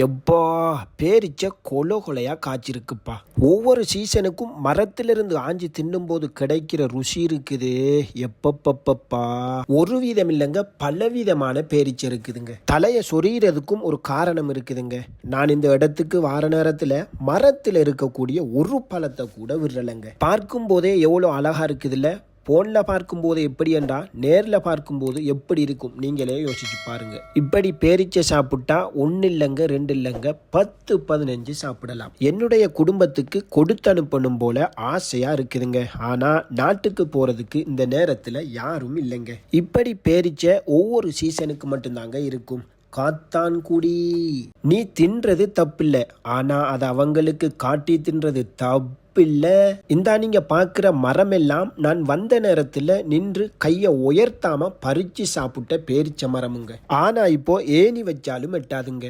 எப்பா பேரிச்ச கொலை கொலையா காய்ச்சிருக்குப்பா. ஒவ்வொரு சீசனுக்கும் மரத்திலிருந்து ஆஞ்சி தின்னும்போது கிடைக்கிற ருசி இருக்குது. எப்பப்பப்பப்பா ஒரு வீதம் இல்லைங்க, பலவிதமான பேரிச்சை இருக்குதுங்க. தலையை சொறியறதுக்கும் ஒரு காரணம் இருக்குதுங்க. நான் இந்த இடத்துக்கு வார நேரத்துல மரத்துல இருக்கக்கூடிய ஒரு பழத்தை கூட விடுறலைங்க. பார்க்கும் போதே எவ்வளவு அழகா இருக்குதுல்ல. போனில் பார்க்கும்போது எப்படி என்றா நேரில் பார்க்கும்போது எப்படி இருக்கும் நீங்களே யோசிச்சு பாருங்க. இப்படி பேரிச்சை சாப்பிட்டா 1 இல்லைங்க 2 இல்லைங்க 10 15 சாப்பிடலாம். என்னுடைய குடும்பத்துக்கு கொடுத்து அனுப்பணும் போல ஆசையா இருக்குதுங்க. ஆனா நாட்டுக்கு போறதுக்கு இந்த நேரத்துல யாரும் இல்லைங்க. இப்படி பேரிச்சை ஒவ்வொரு சீசனுக்கு மட்டும்தாங்க இருக்கும். காத்தான்குடி நீ தின்றது தப்பில்லை, ஆனா அது அவங்களுக்கு காட்டி தின்றது தப்பு இல்ல. இந்தா நீங்க பாக்குற மரம் எல்லாம் நான் வந்த நேரத்துல நின்று கைய உயர்த்தாம பறிச்சு சாப்பிட்ட பேரிச்ச மரமுங்க. ஆனா இப்போ ஏணி வச்சாலும் எட்டாதுங்க.